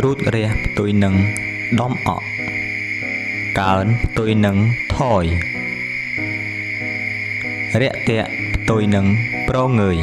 រូតរះផ្ទុយនឹងដំអកកើនផ្ទុយនឹងថយរាក់ទាក់ផ្ទុយនឹងប្រងើយ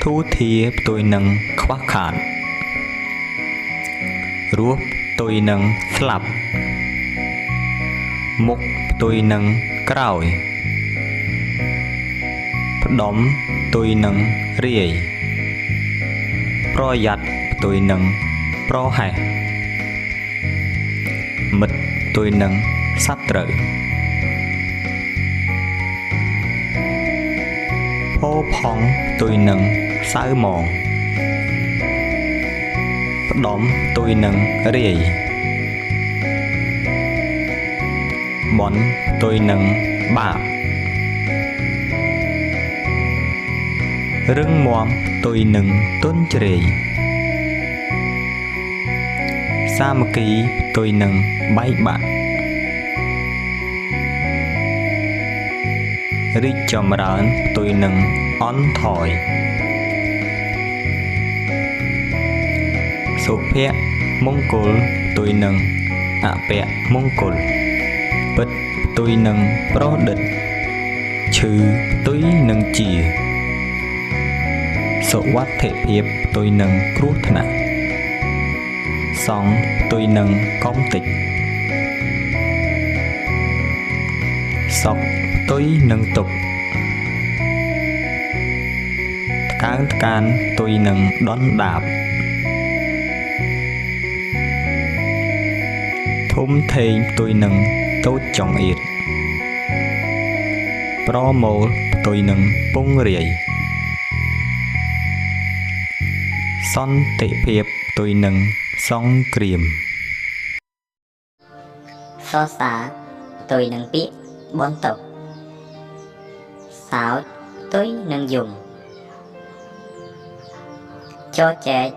ធូធាផ្ទុយនឹងខ្វះខាតរស់ផ្ទុយនឹងស្លាប់មុខផ្ទុយនឹងក្រោយផ្ដំផ្ទុយនឹងរាយប្រយ័ត្នផ្ទុយនឹងប្រហែសមិត្តផ្ទុយនឹងសត្រូវផោផង់ផ្ទុយនឹងសៅហ្មងផ្ដំផ្ទុយនឹងរាយបន់ផ្ទុយនឹងបាបរឹងមាំផ្ទុយនឹងទន់ជ្រាយសាមគ្គីផ្ទុយនឹងបែកបាក់រីកចម្រើនផ្ទុយនឹងអន់ថយសុភមង្គលផ្ទុយនឹងអពមង្គលពិតផ្ទុយនឹងប្រឌិតឈឺផ្ទុយនឹងជាសុវត្ថិភាពផ្ទុយនឹងគ្រោះថ្នាក់សង្ឃផ្ទុយនឹងកំតិចសុខផ្ទុយនឹងទុក្ខថ្កើងថ្កានផ្ទុយនឹងដុនដាបធំធេងផ្ទុយនឹងតូចចង្អៀតប្រមូលផ្ទុយនឹងពងរាយសន្តិភាពផ្ទុយនឹងសង្គ្រាមសរសើរផ្ទុយនឹងពាក្យបន្ទប់សោចផ្ទុយនឹងយំចោចែក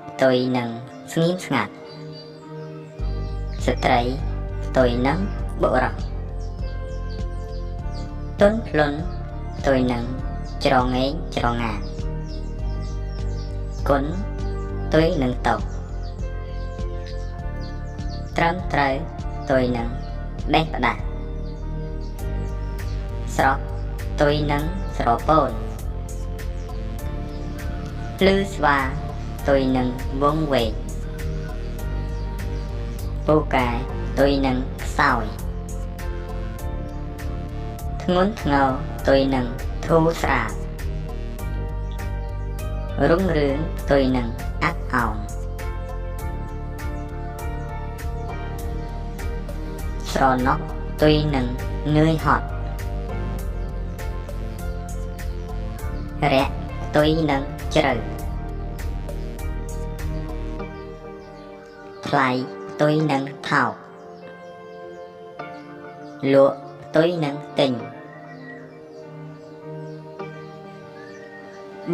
ផ្ទុយនឹងស្ងៀមស្ងាត់ស្ត្រីផ្ទុយនឹងបុរសទន់ភ្លន់ផ្ទុយនឹងច្រងែងច្រងាគុណផ្ទុយនឹងតោត្រឹមត្រូវផ្ទុយនឹងដេះផ្ដាស់ស្រស់ផ្ទុយនឹងស្រពោនភ្លឺស្វាផ្ទុយនឹងវងវែងពូកែផ្ទុយនឹងខ្សោយធ្ងន់ធ្ងរផ្ទុយនឹងធូរស្រាលរុងរឿងផ្ទុយនឹងអាក់អោនស្រណោះផ្ទុយនឹងនឿយហត់រាក់ផ្ទុយនឹងជ្រៅថ្លៃផ្ទុយនឹងថោកលក់ផ្ទុយនឹងទិញ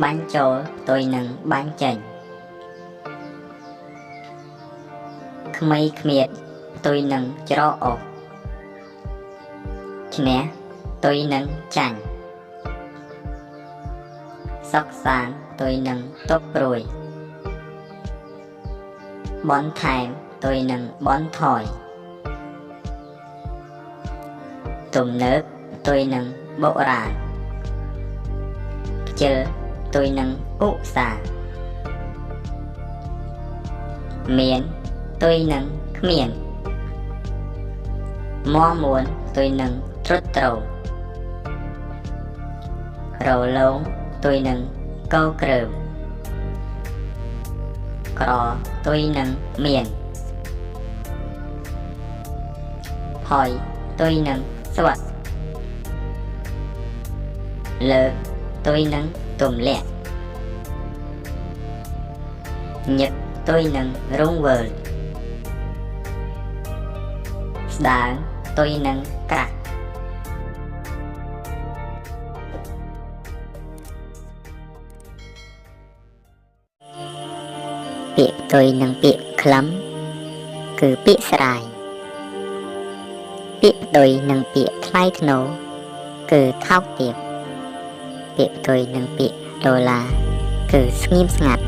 បាញ់ចូលផ្ទុយនឹងបាញ់ចេញក្មៃគ្មៀតផ្ទុយនឹងច្រកអុកឈ្នះផ្ទុយនឹងចាញ់សុខសាន្តផ្ទុយនឹងទុកព្រួយបន់ថែមផ្ទុយនឹងបន់ថយទំនើបផ្ទុយនឹងបុរាណខ្ជិលផ្ទុយនឹងឧស្សាហ៍មានផ្ទុយនឹងគ្មានមាំមួនផ្ទុយនឹងត្រុតត្រោមរលោងផ្ទុយនឹងកោក្រើមក្រផ្ទុយនឹងមានផុយផ្ទុយនឹងស្វិតលើកផ្ទុយនឹងទម្លាក់ញឹកផ្ទុយនឹងរង្វើលស្ដើងផ្ទុយនឹងក្រាស់ពាក្យផ្ទុយនឹងពាក្យខ្លឹមគឺពាក្យស្រាយពាក្យផ្ទុយនឹងពាក្យថ្លៃថ្នូរគឺថោកទាបពាក្យផ្ទុយនឹងពាក្យដុល្លារគឺស្ងៀមស្ងាត់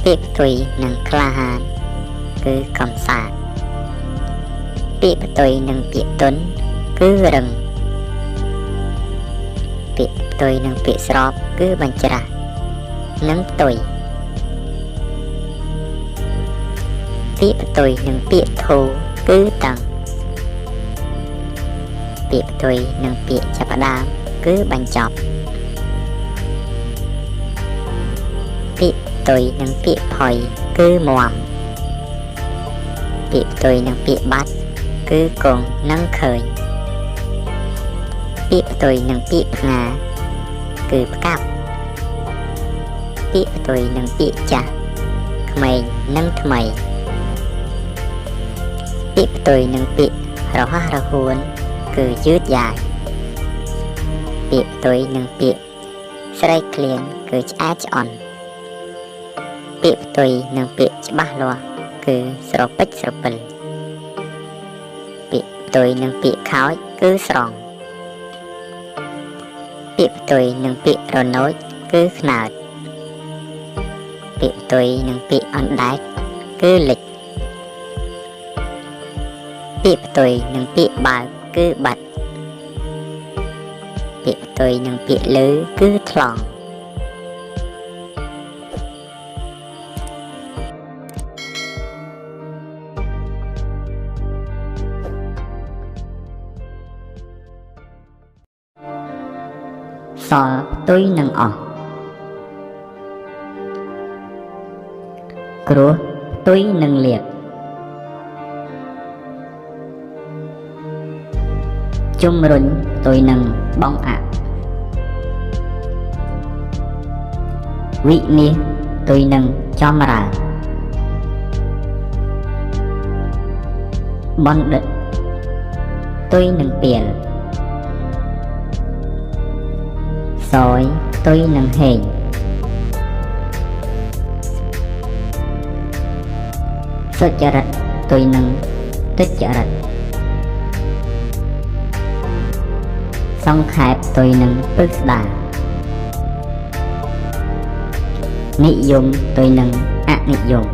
ពាក្យផ្ទុយនឹងក្លាហានគឺកំសាន្តពាក្យផ្ទុយនឹងពាក្យទន់គឺរឹងពាក្យផ្ទុយនឹងពាក្យស្របគឺបញ្ច្រាស់និងផ្ទុយពាក្យផ្ទុយនឹងពាក្យធូរគឺតឹងពាក្យផ្ទុយនឹងពាក្យចាប់ផ្ដើមគឺបញ្ចប់ពាក្យផ្ទុយនឹងពាក្យផុយគឺមាំពាក្យផ្ទុយនឹងពាក្យបាត់គឺគង់និងឃើញពាក្យផ្ទុយនឹងពាក្យផ្ងាគឺផ្កាប់ពាក្យផ្ទុយនឹងពាក្យចាស់ក្មេងនិងថ្មីពាក្យផ្ទុយនឹងពាក្យរហ័សរហួនគឺយឺតយ៉ាវពាក្យផ្ទុយនឹងពាក្យស្រេកឃ្លានគឺឆ្អែតឆ្អន់ពាក្យផ្ទុយនឹងពាក្យច្បាស់លាស់គឺស្រពេចស្រពិលពាក្យផ្ទុយនឹងពាក្យខោចគឺស្រង់ពាក្យផ្ទុយនឹងពាក្យរនោចគឺខ្នើតពាក្យផ្ទុយនឹងពាក្យអណ្ដែតគឺលិចពាក្យផ្ទុយនឹងពាក្យបើកគឺបាត់ពាក្យផ្ទុយនឹងពាក្យលើគឺថ្លង់សល់ផ្ទុយនឹងអស់គ្រោះផ្ទុយនឹងលៀបជំរុញផ្ទុយនឹងបងអាក់វិនិច្ឆ័យផ្ទុយនឹងចំរើបណ្ឌិតផ្ទុយនឹងពាលសយផ្ទុយនឹងហេងសុចរិតផ្ទុយនឹងទុច្ចរិតសង្ខេបផ្ទុយនឹងពិស្ដារនិយមផ្ទុយនឹងអនិយម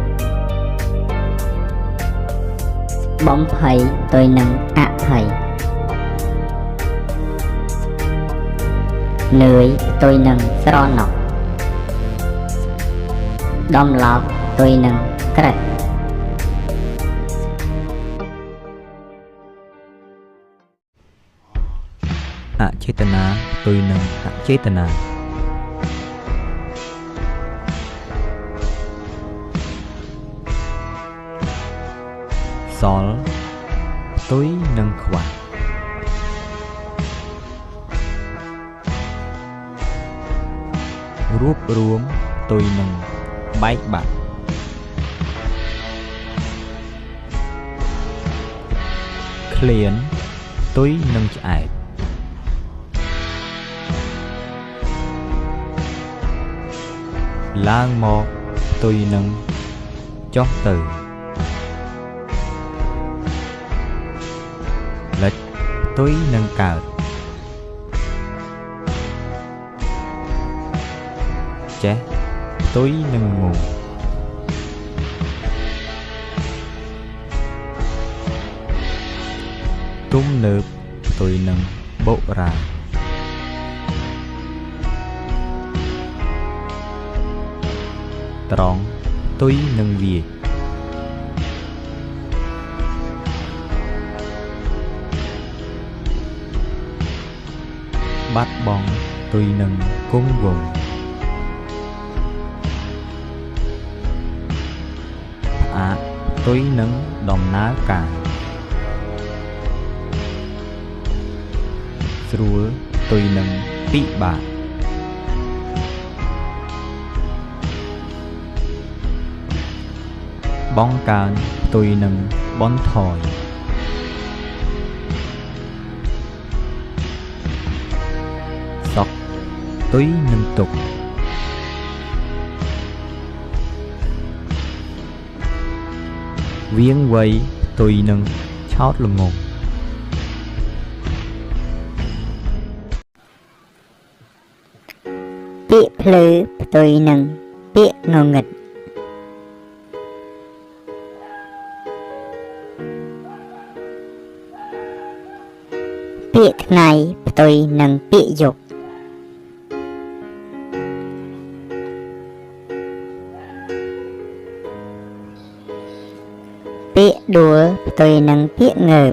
បំភ័យផ្ទុយនឹងអភ័យនឿយផ្ទុយនឹងស្រណុកដំឡប់ផ្ទុយនឹងក្រឹតអចេតនាផ្ទុយនឹងអចេតនាសល់ផ្ទុយនឹងខ្វះរួបរួមផ្ទុយនឹងបែកបាក់ឃ្លានផ្ទុយនឹងឆ្អែតឡើងមកផ្ទុយនឹងចុះទៅលិចផ្ទុយនឹងកើតចេះផ្ទុយនឹងងងទំនើបផ្ទុយនឹងបុរាណត្រង់ផ្ទុយនឹងវាបាត់បង់ផ្ទុយនឹងគង់វង្សផ្អាកផ្ទុយនឹងដំណើរការស្រួលផ្ទុយនឹងពិបាកបងកើនផ្ទុយនឹងបនថយសុខផ្ទុយនឹងទុក្ខវាងវៃផ្ទុយនឹងឆោតល្ងងពាក្យភ្លឺផ្ទុយនឹងពាក្យងងឹត ពាក្យថ្ងៃផ្ទុយនឹងពាក្យយប់ពាក្យដួលផ្ទុយនឹងពាក្យងើប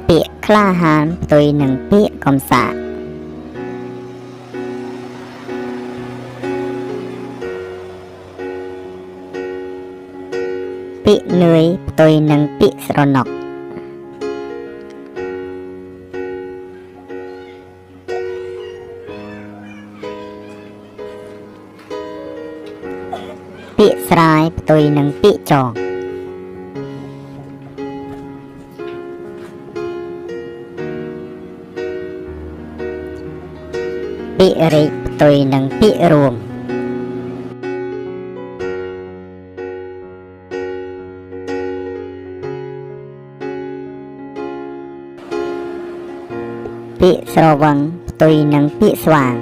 ពាក្យក្លាហានផ្ទុយនឹងពាក្យកំសាកពាក្យនឿយផ្ទុយនឹងពាក្យស្រណុកពាក្យស្រាយផ្ទុយនឹងពាក្យចងពាក្យរែកផ្ទុយនឹងពាក្យរួមពាក្យស្រវឹងផ្ទុយនឹងពាក្យស្វាង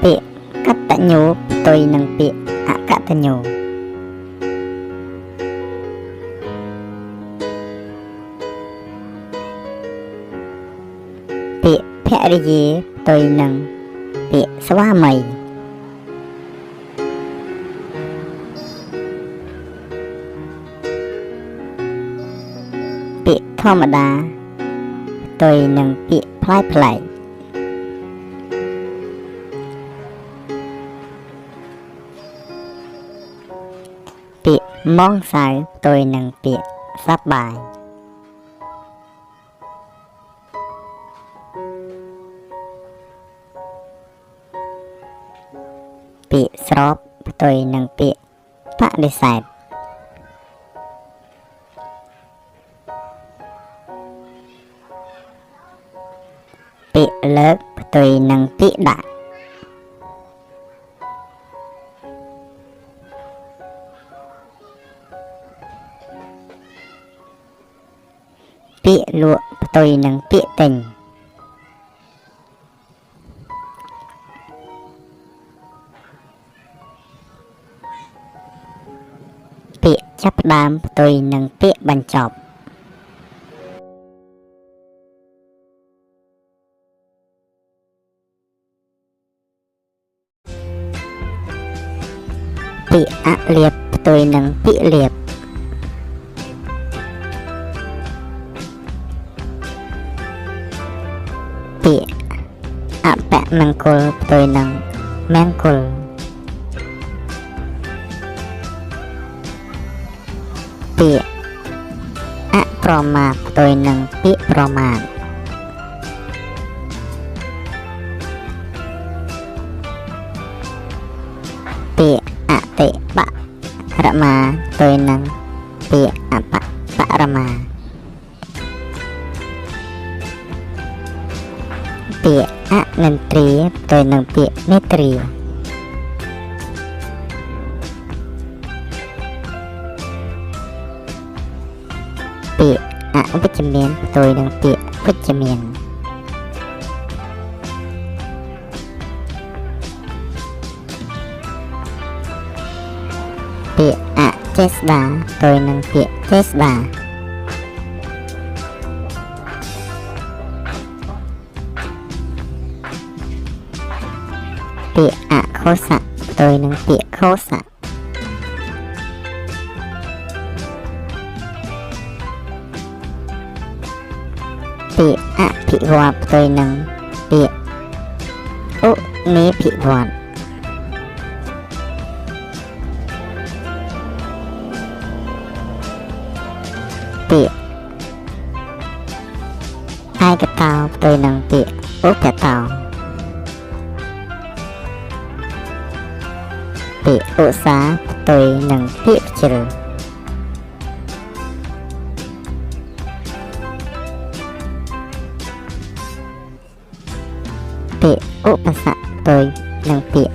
ពាក្យកតញ្ញូផ្ទុយនឹងពាក្យអកតញ្ញូពាក្យភរិយាផ្ទុយនឹងពាក្យស្វាមីពាក្យធម្មតាផ្ទុយនឹងពាក្យប្លែកពាក្យម៉ងសៅផ្ទុយនឹងពាក្យសប្បាយពាក្យស្របផ្ទុយនឹងពាក្យបដិសេធពាក្យលើកផ្ទុយនឹងពាក្យដាក់ពាក្យលក់ផ្ទុយនឹងពាក្យទិញពាក្យចាប់ផ្ដើមផ្ទុយនឹងពាក្យបញ្ចប់ពាក្យអលៀបផ្ទុយនឹងពាក្យលៀបពាក្យអបមង្គលផ្ទុយនឹងមង្គលពាក្យអប្រមាទផ្ទុយនឹងពាក្យប្រមាទពាក្យអតិបរមាផ្ទុយនឹងពាក្យអបបរមាពាក្យអនិន្ទ្រាផ្ទុយនឹងពាក្យនេត្រាពាក្យអវិជ្ជមានផ្ទុយនឹងពាក្យវិជ្ជមានពាក្យអចេស្តាផ្ទុយនឹងពាក្យចេស្តាពាក្យអខុសៈផ្ទុយនឹងពាក្យខុសៈពាក្យអភិវឌ្ឍផ្ទុយនឹងពាក្យឧនេភិវឌ្ឍពាក្យឯកតោផ្ទុយនឹងពាក្យឧបតោពាក្យឧស្សាហ៍ផ្ទុយនឹងពាក្យជ្រៅពាក្យឧបសគ្គផ្ទុយនឹងពាក្យ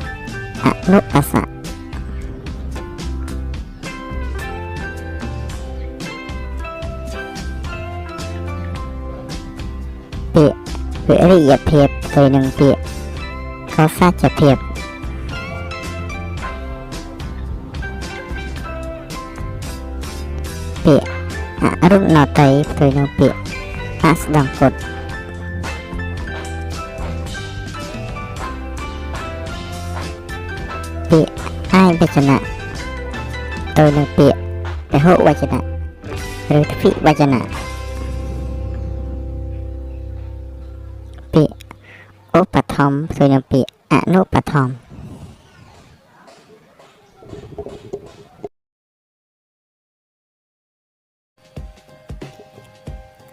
អនុបសគ្គ វិរិយភាពផ្ទុយនឹងពាក្យ có sát chặt thiệpពាក្យ អរុណត័យផ្ទុយនឹងពាក្យ អស្ដង្គត ពាក្យ អាយវចនៈផ្ទុយនឹងពាក្យ ពហុវចនៈ ឬទ្វិវចនៈ ពាក្យ ឧបត្ថម្ភផ្ទុយនឹងពាក្យ អនុបត្ថម្ភ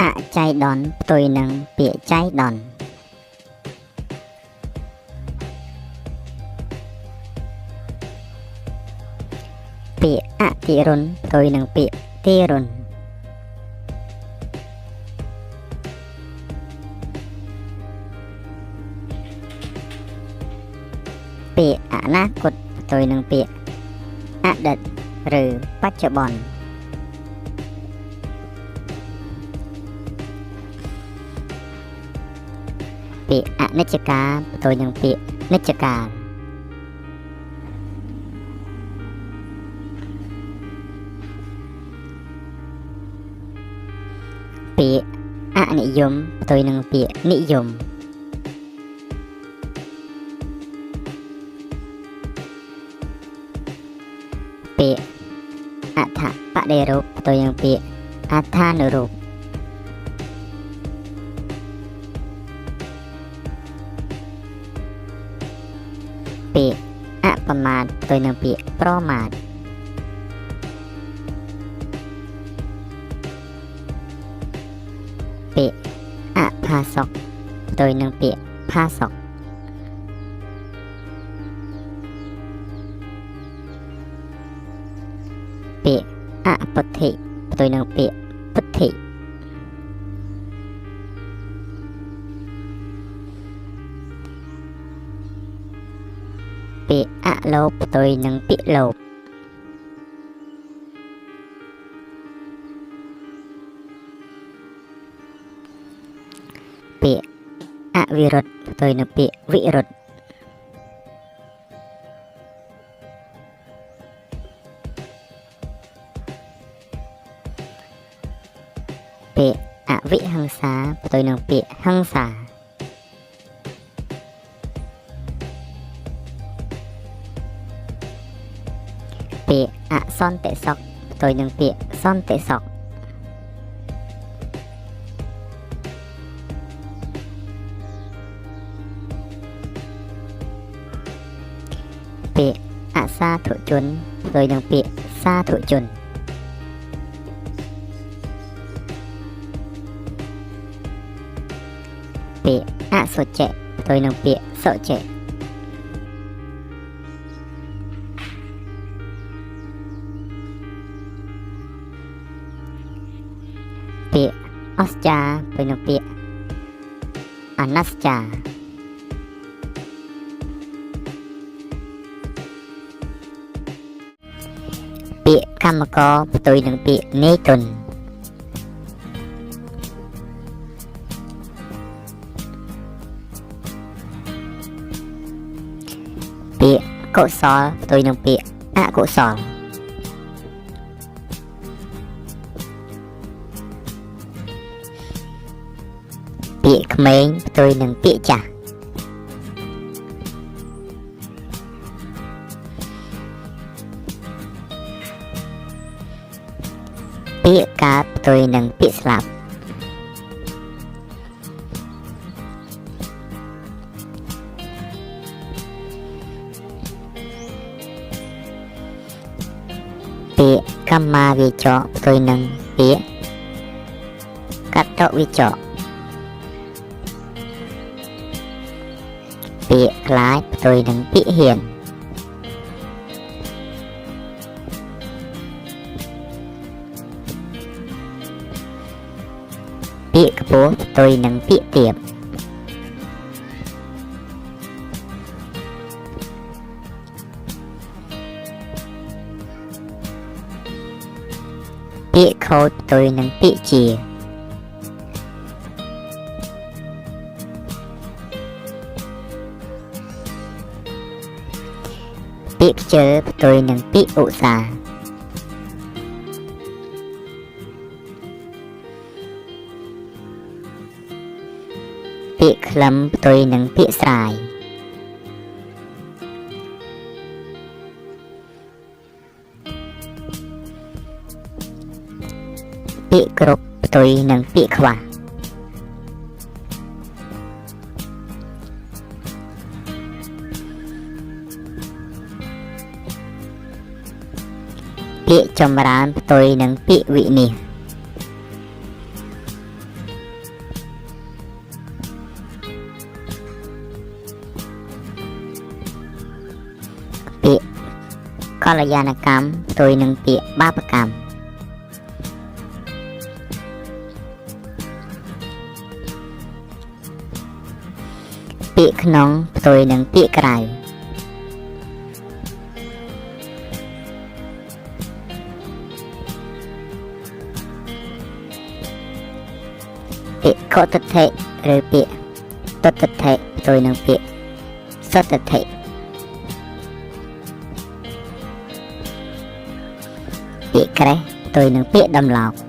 អចៃដន្យផ្ទុយនឹងពាក្យចៃដន្យ ពាក្យ អតិរុណផ្ទុយនឹងពាក្យ ទារុណ ពាក្យ អនាគតផ្ទុយនឹងពាក្យ អតីត ឬបច្ចុប្បន្ន ពាក្យ អនិច្ចកាលផ្ទុយនឹងពាក្យ និច្ចកាល ពាក្យ អនិយមផ្ទុយនឹងពាក្យ និយម ពាក្យ អដ្ឋបដិរូបផ្ទុយនឹងពាក្យ អត្ថានុរូប ពាក្យ អបមាទផ្ទុយនឹងពាក្យ ប្រមាទ ពាក្យ អផាសកផ្ទុយនឹងពាក្យ ផាសក ពាក្យ អពុទ្ធិផ្ទុយនឹងពាក្យ ពុទ្ធិ ពាក្យ អលោភផ្ទុយនឹងពាក្យ លោភ ពាក្យ អវិរុទ្ធផ្ទុយនឹងពាក្យ វិរុទ្ធ ពាក្យ អវិហិង្សាផ្ទុយនឹងពាក្យ ហិង្សា ពាក្យ អសន្តិសុខផ្ទុយនឹងពាក្យ សន្តិសុខ ពាក្យ អសាធុជនផ្ទុយនឹងពាក្យ សាធុជន ពាក្យ អសុជៈផ្ទុយនឹងពាក្យ សុជៈ ពាក្យ អស្ចារ្យផ្ទុយនឹងពាក្យ អនស្ចារ្យ ពាក្យ កម្មករផ្ទុយនឹងពាក្យ នាយទុន ពាក្យ កុសលផ្ទុយនឹងពាក្យ អកុសល ពាក្យ ក្មេងផ្ទុយនឹងពាក្យ ចាស់ ពាក្យ កើតផ្ទុយនឹងពាក្យ ស្លាប់ ពាក្យ កម្មាវាចកផ្ទុយនឹងពាក្យ កតវិចក ពាក្យ ខ្លាចផ្ទុយនឹងពាក្យ ហ៊ាន ពាក្យ ខ្ពស់ផ្ទុយនឹងពាក្យ ទាប ពាក្យ ខូចផ្ទុយនឹងពាក្យ ជា ពា ពាក្យខ្ជិលផ្ទុយនឹងពាក្យឧស្សាហ៍ពាក្យខ្លឹមផ្ទុយនឹងពាក្យស្រាយពាក្យគ្រប់ផ្ទុយនឹងពាក្យខ្វះពាក្យចម្រើនផ្ទុយនឹងពាក្យវិនិច្ឆ័យពាក្យកល្យាណកម្មផ្ទុយនឹងពាក្យបាបកម្មពាក្យក្នុងផ្ទុយនឹងពាក្យក្រៅពាក្យខុទិដ្ឋិឬពាក្យទុតិដ្ឋិផ្ទុយនឹងពាក្យសត្តិដ្ឋិពាក្យក្រេះផ្ទុយនឹងពាក្យដំឡោក